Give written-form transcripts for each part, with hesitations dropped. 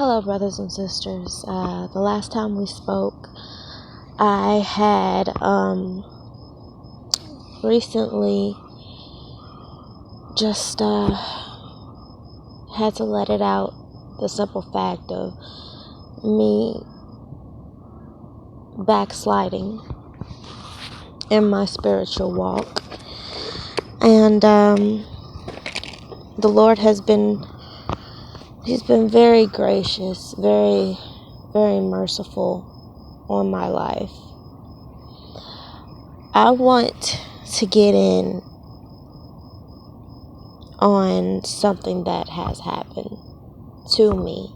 Hello, brothers and sisters. The last time we spoke, I had recently just had to let it out, the simple fact of me backsliding in my spiritual walk. And the Lord He's been very gracious, very, very merciful on my life. I want to get in on something that has happened to me.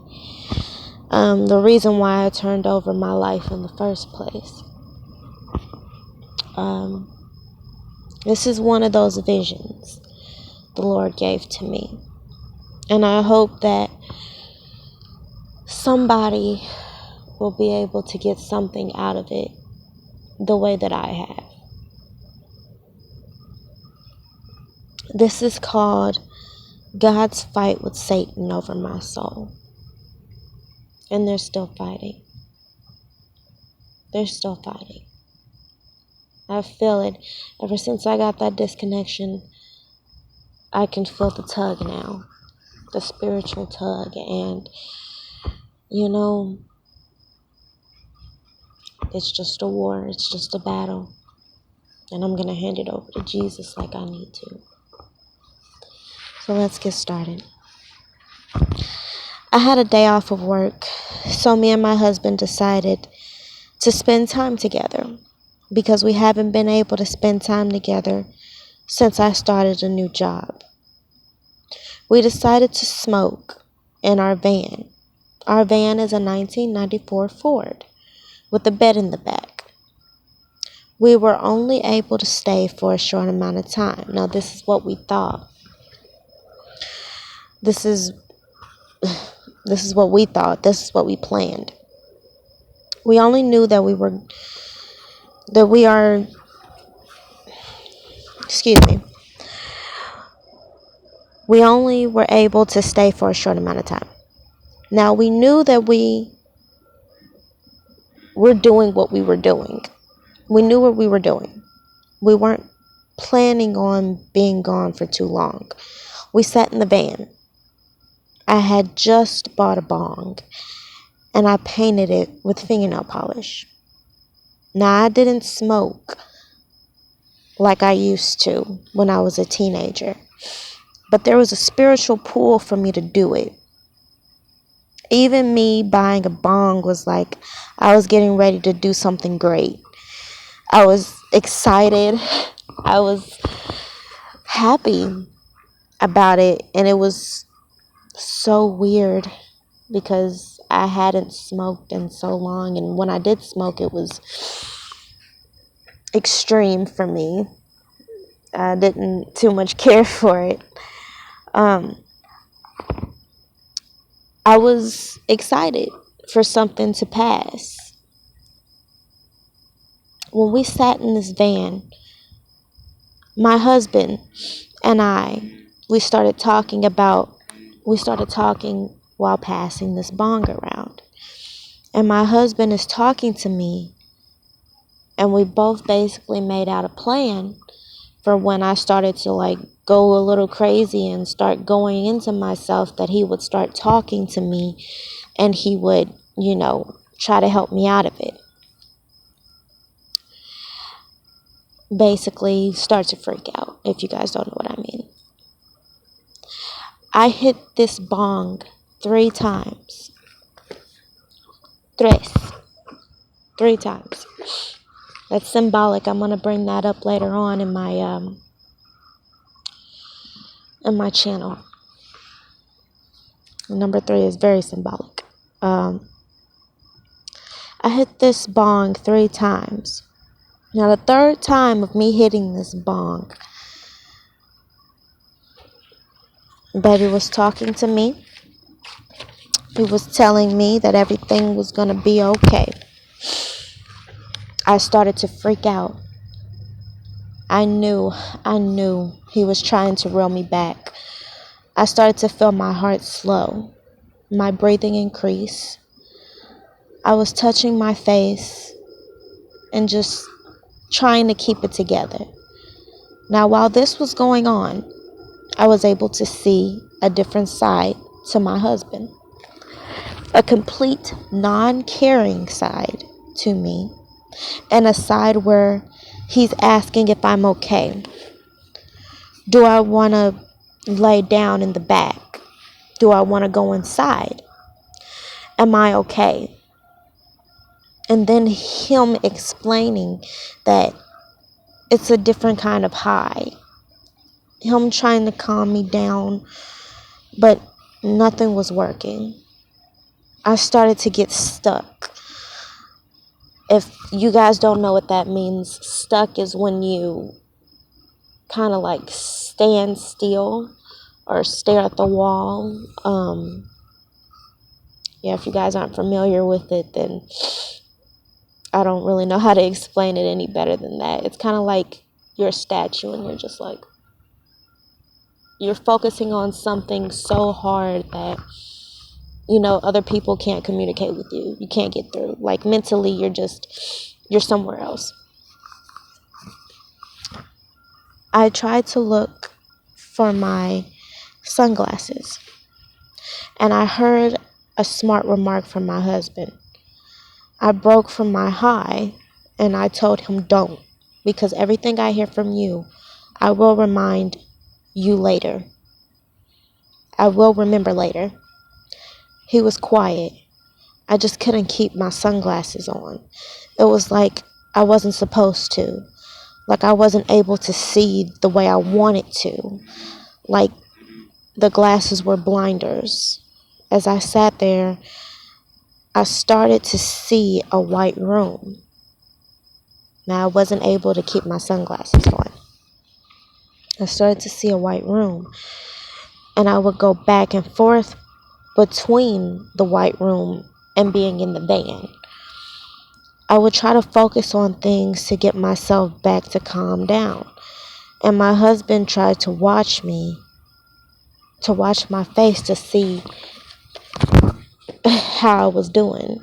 The reason why I turned over my life in the first place. This is one of those visions the Lord gave to me. And I hope that somebody will be able to get something out of it the way that I have. This is called God's fight with Satan over my soul. And they're still fighting. They're still fighting. I feel it. Ever since I got that disconnection, I can feel the tug now. The spiritual tug. And, it's just a war. It's just a battle. And I'm going to hand it over to Jesus like I need to. So let's get started. I had a day off of work. So me and my husband decided to spend time together. Because we haven't been able to spend time together since I started a new job. We decided to smoke in our van. Our van is a 1994 Ford with a bed in the back. We were only able to stay for a short amount of time. Now, this is what we thought. This is what we thought. This is what we planned. We only knew that we only were able to stay for a short amount of time. Now, we knew that we were doing what we were doing. We knew what we were doing. We weren't planning on being gone for too long. We sat in the van. I had just bought a bong, and I painted it with fingernail polish. Now, I didn't smoke like I used to when I was a teenager, but there was a spiritual pull for me to do it. Even me buying a bong was like I was getting ready to do something great. I was excited. I was happy about it, and it was so weird because I hadn't smoked in so long, and when I did smoke, it was extreme for me. I didn't too much care for it. I was excited for something to pass. When we sat in this van, my husband and we started talking while passing this bong around. And my husband is talking to me, and we both basically made out a plan for when I started to go a little crazy and start going into myself, that he would start talking to me and he would, try to help me out of it. Basically start to freak out, if you guys don't know what I mean. I hit this bong 3 times. 3 times. That's symbolic. I'm going to bring that up later on in my channel. Number 3 is very symbolic. I hit this bong 3 times. Now, the 3rd time of me hitting this bong, baby was talking to me. He was telling me that everything was going to be okay. I started to freak out. I knew he was trying to reel me back. I started to feel my heart slow. my breathing increased. I was touching my face and just trying to keep it together. Now, while this was going on, I was able to see a different side to my husband, a complete non-caring side to me, and a side where he's asking if I'm okay. Do I want to lay down in the back? Do I want to go inside? Am I okay? And then him explaining that it's a different kind of high. Him trying to calm me down, but nothing was working. I started to get stuck. If you guys don't know what that means, stuck is when you kind of like stand still or stare at the wall. If you guys aren't familiar with it, then I don't really know how to explain it any better than that. It's kind of like you're a statue and you're just like, you're focusing on something so hard that, other people can't communicate with you. You can't get through. Like mentally, you're somewhere else. I tried to look for my sunglasses, and I heard a smart remark from my husband. I broke from my high, and I told him don't, because everything I hear from you, I will remind you later. I will remember later. He was quiet. I just couldn't keep my sunglasses on. It was like I wasn't supposed to. Like I wasn't able to see the way I wanted to. Like the glasses were blinders. As I sat there, I started to see a white room. Now I wasn't able to keep my sunglasses on. I started to see a white room. And I would go back and forth between the white room and being in the van. I would try to focus on things to get myself back to calm down. And my husband tried to watch me, to watch my face to see how I was doing.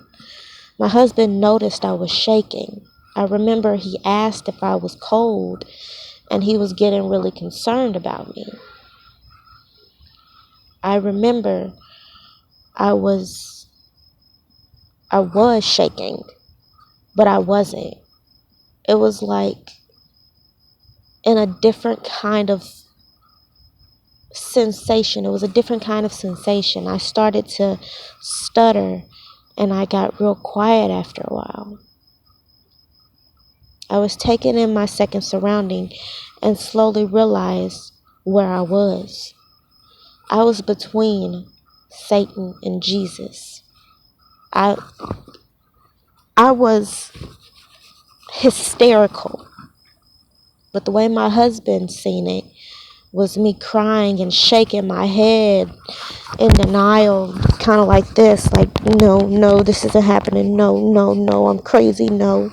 My husband noticed I was shaking. I remember he asked if I was cold, and he was getting really concerned about me. I remember I was shaking, but I wasn't. It was like in a different kind of sensation. It was a different kind of sensation. I started to stutter, and I got real quiet after a while. I was taken in my second surrounding and slowly realized where I was. I was between Satan and Jesus. I was hysterical. But the way my husband seen it was me crying and shaking my head in denial, kind of like this, like, no, this isn't happening. No, I'm crazy. No.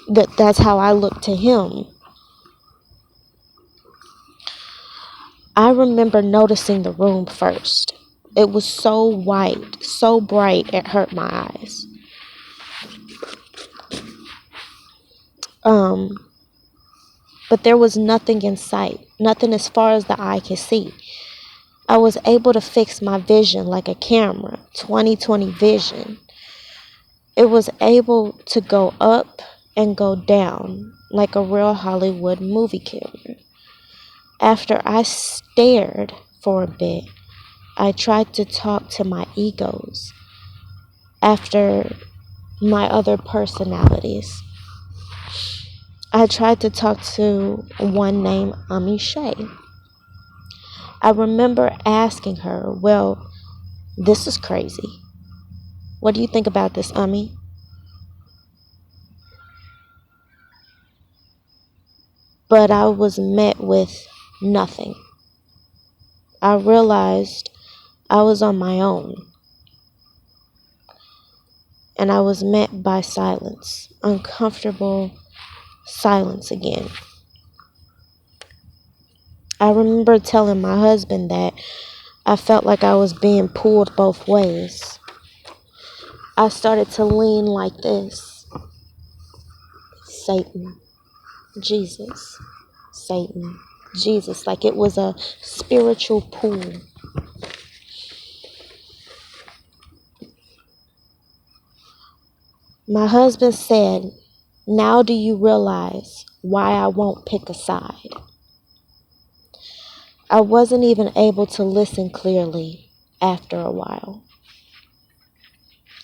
That's how I looked to him. I remember noticing the room first. It was so white, so bright, it hurt my eyes. But there was nothing in sight, nothing as far as the eye could see. I was able to fix my vision like a camera, 20/20 vision. It was able to go up and go down like a real Hollywood movie camera. After I stared for a bit, I tried to talk to my egos after my other personalities. I tried to talk to one named Amishay. I remember asking her, well, this is crazy. What do you think about this, Ami? But I was met with nothing. I realized I was on my own. And I was met by silence, uncomfortable silence again. I remember telling my husband that I felt like I was being pulled both ways. I started to lean like this. Satan, Jesus, Satan, Jesus, like it was a spiritual pull. My husband said, "Now do you realize why I won't pick a side?" I wasn't even able to listen clearly after a while.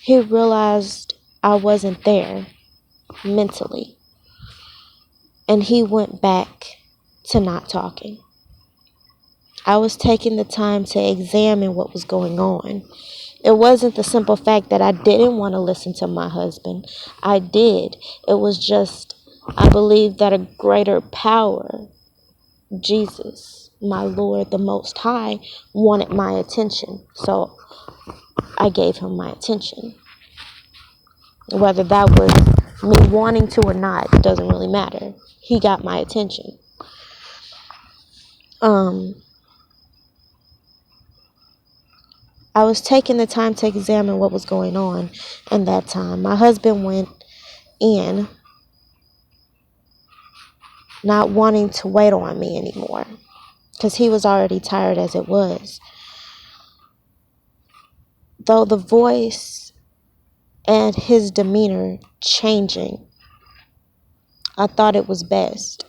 He realized I wasn't there mentally, and he went back to not talking. I was taking the time to examine what was going on. It wasn't the simple fact that I didn't want to listen to my husband. I did. It was just, I believe that a greater power, Jesus, my Lord, the Most High, wanted my attention. So I gave him my attention. Whether that was me wanting to or not, doesn't really matter. He got my attention. I was taking the time to examine what was going on in that time. My husband went in, not wanting to wait on me anymore, because he was already tired as it was. Though the voice and his demeanor changing, I thought it was best.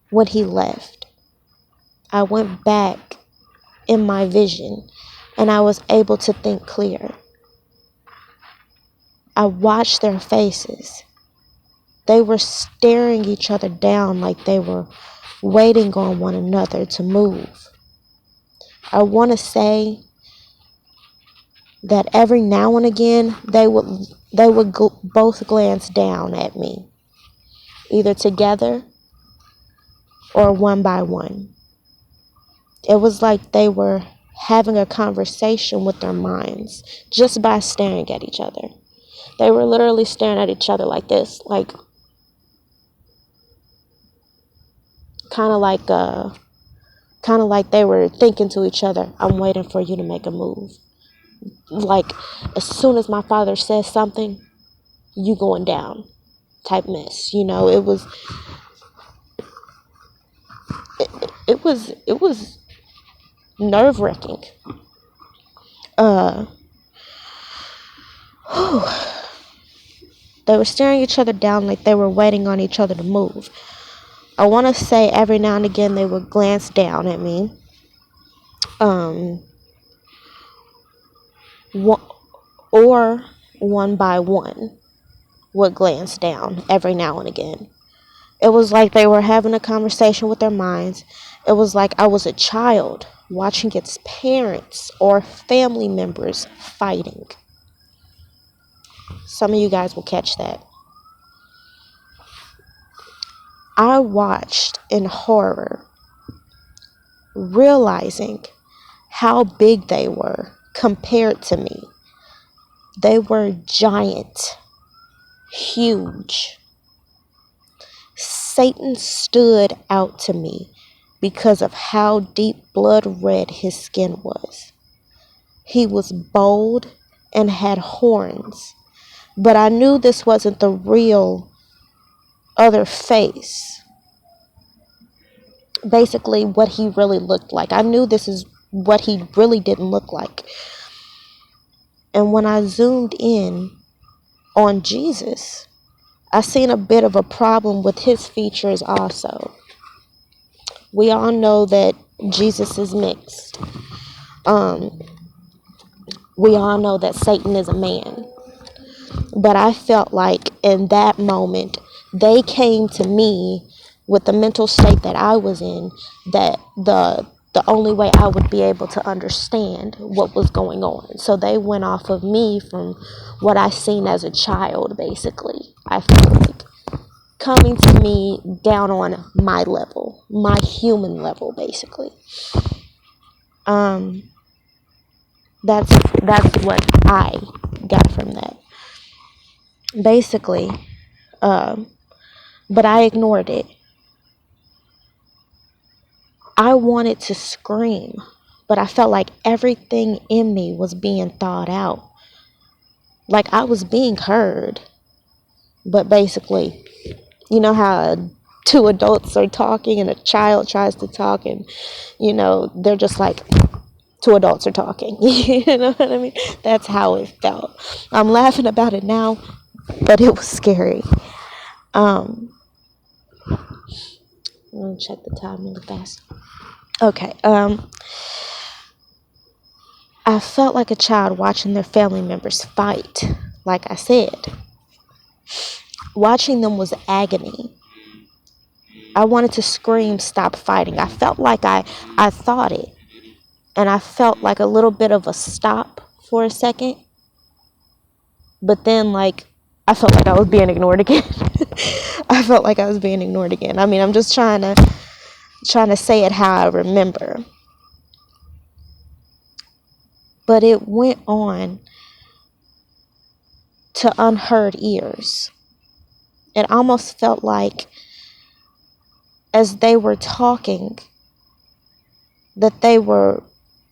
When he left, I went back in my vision, and I was able to think clear. I watched their faces. They were staring each other down like they were waiting on one another to move. I want to say that every now and again they would both glance down at me, either together or one by one. It was like they were having a conversation with their minds just by staring at each other. They were literally staring at each other like this, like kind of like they were thinking to each other, "I'm waiting for you to make a move." Like, as soon as my father says something, you going down type mess. It was nerve-wracking. They were staring each other down like they were waiting on each other to move. I want to say every now and again they would glance down at me. Or one by one would glance down every now and again. It was like they were having a conversation with their minds. It was like I was a child watching its parents or family members fighting. Some of you guys will catch that. I watched in horror, realizing how big they were compared to me. They were giant, huge. Satan stood out to me because of how deep blood red his skin was. He was bold and had horns, but I knew this wasn't the real other face. Basically, what he really looked like. I knew this is what he really didn't look like. And when I zoomed in on Jesus, I seen a bit of a problem with his features also. We all know that Jesus is mixed. We all know that Satan is a man. But I felt like in that moment, they came to me with the mental state that I was in, that the only way I would be able to understand what was going on. So they went off of me from what I seen as a child, basically. I felt like coming to me down on my level, my human level, basically. That's what I got from that, basically. But I ignored it. I wanted to scream, but I felt like everything in me was being thought out. Like I was being heard, but basically, you know how two adults are talking and a child tries to talk, and they're just like, two adults are talking. You know what I mean? That's how it felt. I'm laughing about it now, but it was scary. I'm gonna check the time really fast. Okay. I felt like a child watching their family members fight. Like I said, watching them was agony. I wanted to scream, stop fighting. I felt like I thought it. And I felt like a little bit of a stop for a second. But then, like, I felt like I was being ignored again. I felt like I was being ignored again. I mean, I'm just trying to say it how I remember. But it went on to unheard ears. It almost felt like as they were talking that they were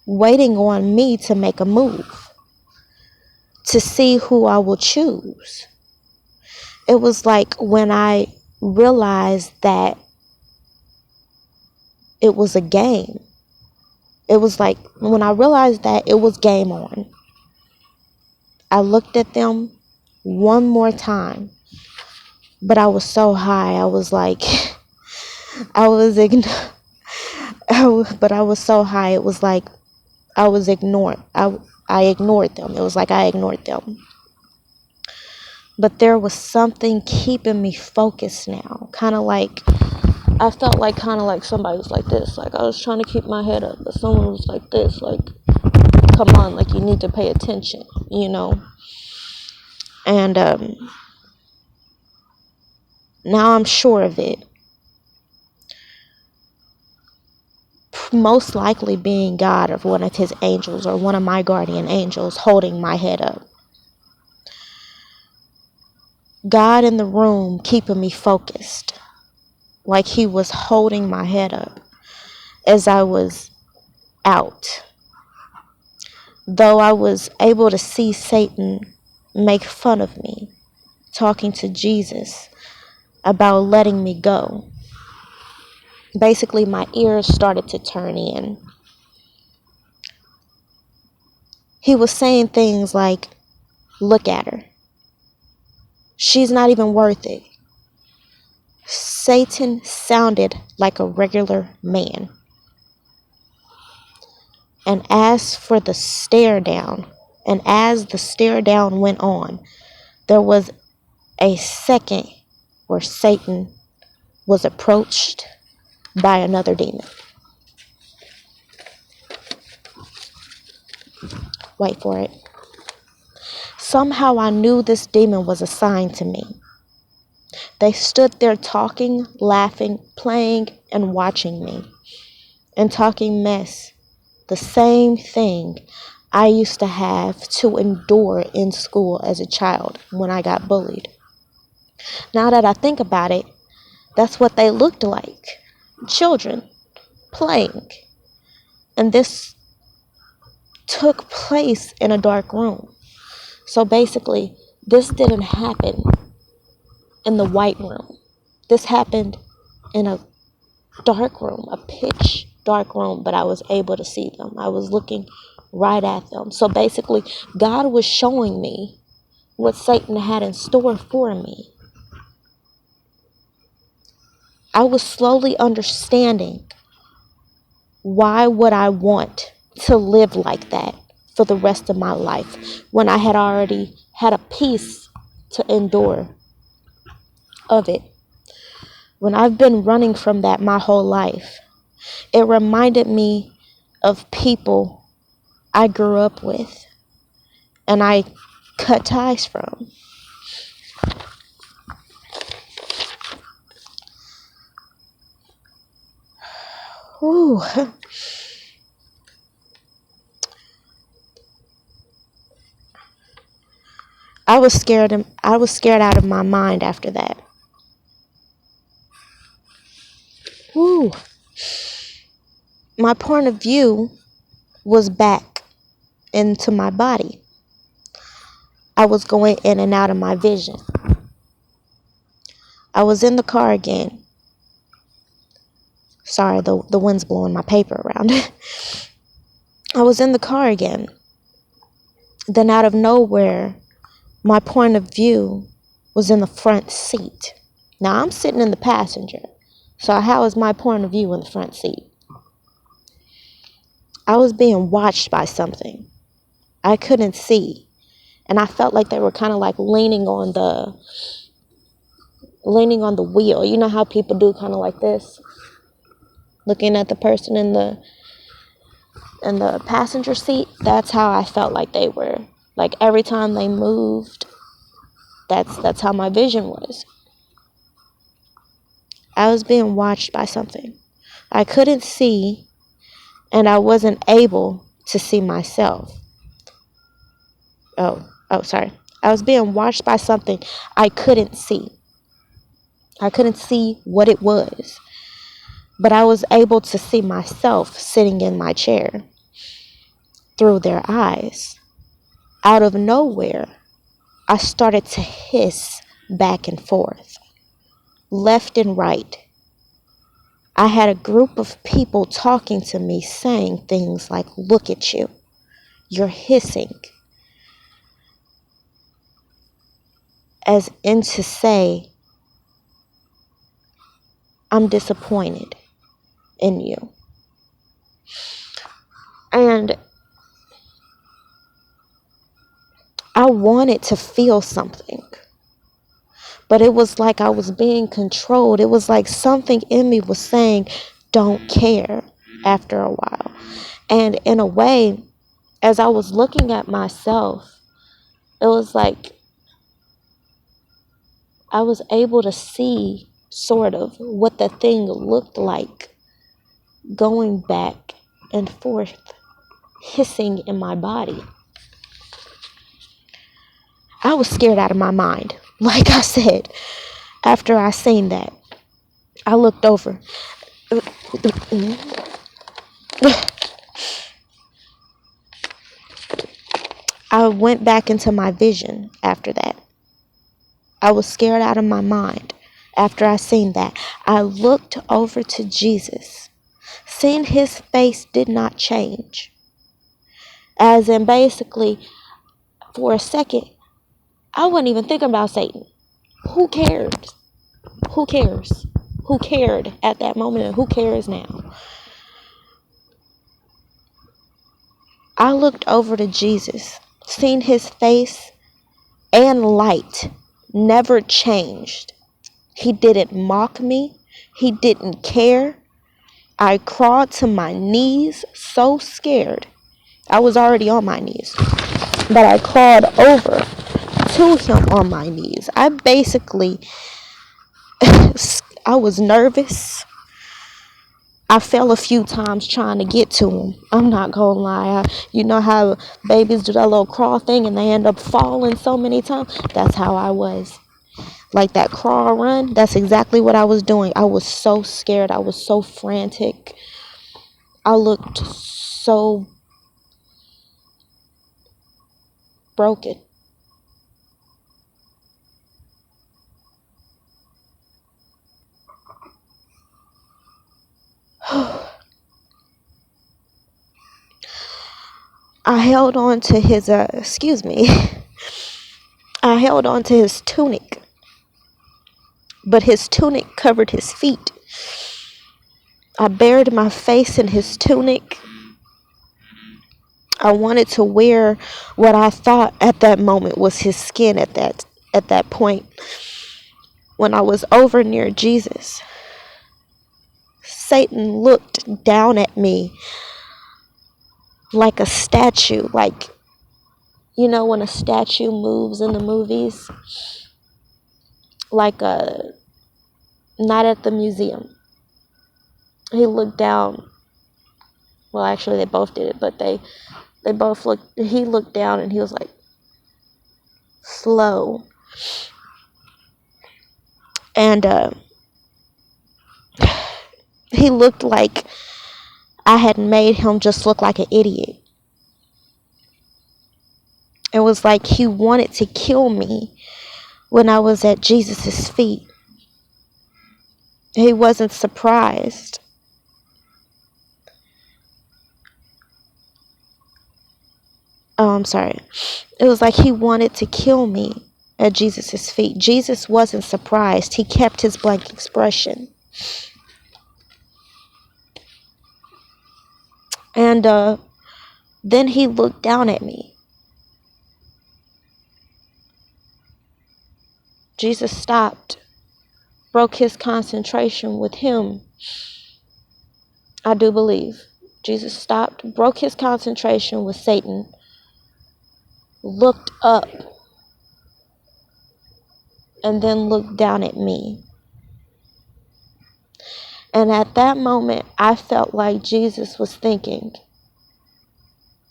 waiting on me to make a move, to see who I will choose. It was like when I realized that it was a game. It was like when I realized that it was game on. I looked at them one more time, but I was so high. I was like, but I was so high. It was like I was ignored. I ignored them. It was like I ignored them. But there was something keeping me focused now. I felt like somebody was like this. Like I was trying to keep my head up, but someone was like this. Like, come on, like you need to pay attention, And now I'm sure of it. Most likely being God or one of his angels or one of my guardian angels holding my head up. God in the room keeping me focused. Like he was holding my head up as I was out. Though I was able to see Satan make fun of me, talking to Jesus about letting me go. Basically, my ears started to turn in. He was saying things like, look at her. She's not even worth it. Satan sounded like a regular man. And as for the stare down, and as the stare down went on, there was a second where Satan was approached by another demon. Wait for it. Somehow I knew this demon was assigned to me. They stood there talking, laughing, playing, and watching me, and talking mess. The same thing I used to have to endure in school as a child when I got bullied. Now that I think about it, that's what they looked like. Children playing. And this took place in a dark room. So basically, this didn't happen in the white room. This happened in a dark room, a pitch dark room, but I was able to see them. I was looking right at them. So basically, God was showing me what Satan had in store for me. I was slowly understanding why would I want to live like that for the rest of my life when I had already had a peace to endure of it. When I've been running from that my whole life, it reminded me of people I grew up with and I cut ties from. Ooh. I was scared out of my mind after that. Ooh. My point of view was back into my body. I was going in and out of my vision. I was in the car again. Sorry, the wind's blowing my paper around. I was in the car again. Then out of nowhere, my point of view was in the front seat. Now I'm sitting in the passenger. So how is my point of view in the front seat? I was being watched by something. I couldn't see. And I felt like they were kind of like leaning on the wheel. You know how people do kind of like this? Looking at the person in the passenger seat. That's how I felt like they were. Like every time they moved, that's how my vision was. I was being watched by something. I couldn't see, and I wasn't able to see myself. Oh, sorry. I was being watched by something I couldn't see. I couldn't see what it was, but I was able to see myself sitting in my chair through their eyes. Out of nowhere, I started to hiss back and forth, left and right. I had a group of people talking to me saying things like, "Look at you, you're hissing," as in to say, "I'm disappointed in you." And I wanted to feel something, but it was like I was being controlled. It was like something in me was saying, "Don't care," after a while. And in a way, as I was looking at myself, it was like I was able to see sort of what the thing looked like going back and forth, hissing in my body. I was scared out of my mind. Like I said, after I seen that, I looked over. I went back into my vision after that. I was scared out of my mind after I seen that. I looked over to Jesus. Seeing his face did not change. As in basically, for a second, I wasn't even thinking about Satan. Who cared? Who cares? Who cared at that moment and who cares now? I looked over to Jesus. Seeing his face and light never changed. He didn't mock me. He didn't care. I crawled to my knees, so scared. I was already on my knees, but I crawled over to him on my knees. I was nervous. I fell a few times trying to get to him. I'm not gonna lie. You know how babies do that little crawl thing and they end up falling so many times? That's how I was. Like that crawl run, that's exactly what I was doing. I was so scared. I was so frantic. I looked so broken. I held on to his, I held on to his tunic, but his tunic covered his feet. I buried my face in his tunic. I wanted to wear what I thought at that moment was his skin at that point. When I was over near Jesus, Satan looked down at me like a statue, like, you know, when a statue moves in the movies, like a Night at the Museum. He looked down. Well, actually, they both did it, but they both looked. He looked down and he was like, slow. And he looked like I had made him just look like an idiot. It was like he wanted to kill me when I was at Jesus' feet. He wasn't surprised. Oh, I'm sorry. It was like he wanted to kill me at Jesus' feet. Jesus wasn't surprised. He kept his blank expression. And then he looked down at me. Jesus stopped, broke his concentration with him. I do believe. Jesus stopped, broke his concentration with Satan, looked up, and then looked down at me. And at that moment, I felt like Jesus was thinking,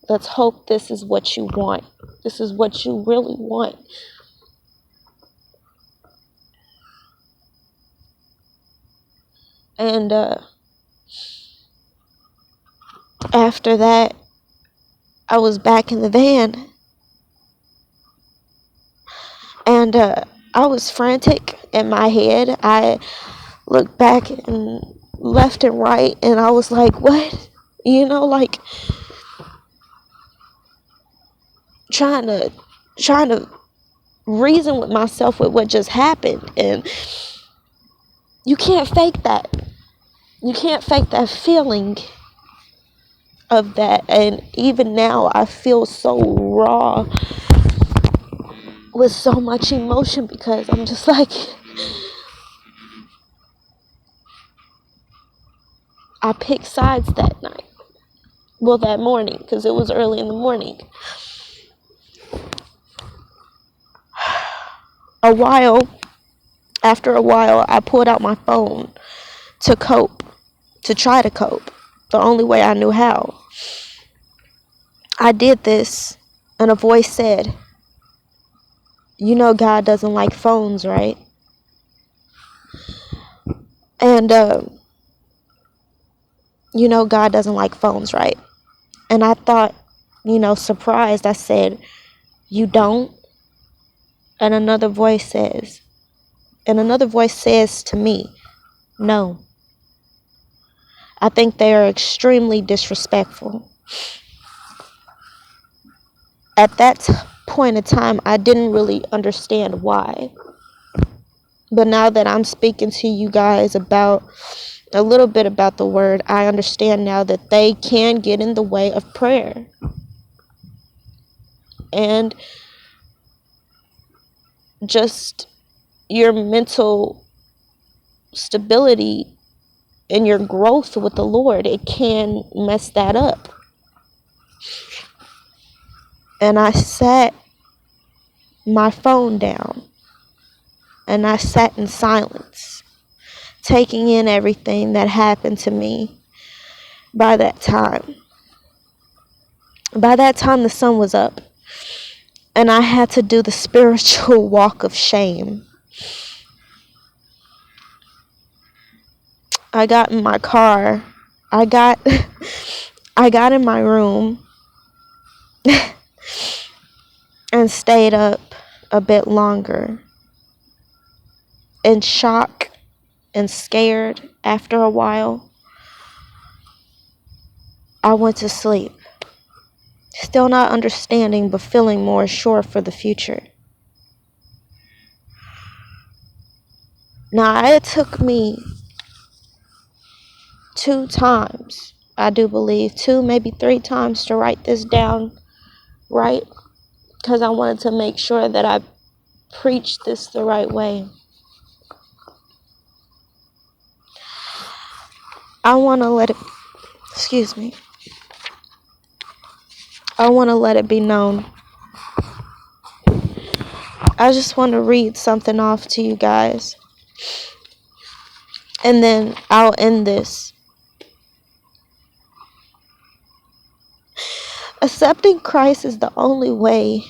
let's hope this is what you want. This is what you really want. And after that, I was back in the van. And I was frantic in my head. I looked back and left and right, and I was like, what? You know, like trying to reason with myself with what just happened. And you can't fake that. You can't fake that feeling of that. And even now I feel so raw with so much emotion, because I'm just like, I picked sides that night. Well, that morning, because it was early in the morning. After a while, I pulled out my phone to cope, to try to cope, the only way I knew how. I did this, and a voice said, you know God doesn't like phones, right? And, you know God doesn't like phones, right? And I thought, surprised, I said, you don't? And another voice says to me, no. I think they are extremely disrespectful. At that point in time, I didn't really understand why. But now that I'm speaking to you guys about a little bit about the word, I understand now that they can get in the way of prayer. And just your mental stability and your growth with the Lord, it can mess that up. And I sat my phone down and I sat in silence, taking in everything that happened to me. By that time, the sun was up, and I had to do the spiritual walk of shame. I got in my car. I got in my room and stayed up a bit longer, in shock and scared. After a while, I went to sleep, still not understanding, but feeling more sure for the future. Now, it took me 2 times, I do believe, 2, maybe 3 times to write this down right, because I wanted to make sure that I preached this the right way. I want to let it be known. I just want to read something off to you guys, and then I'll end this. Accepting Christ is the only way.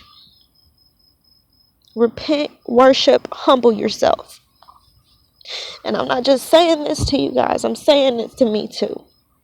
Repent, worship, humble yourself. And I'm not just saying this to you guys, I'm saying it to me too.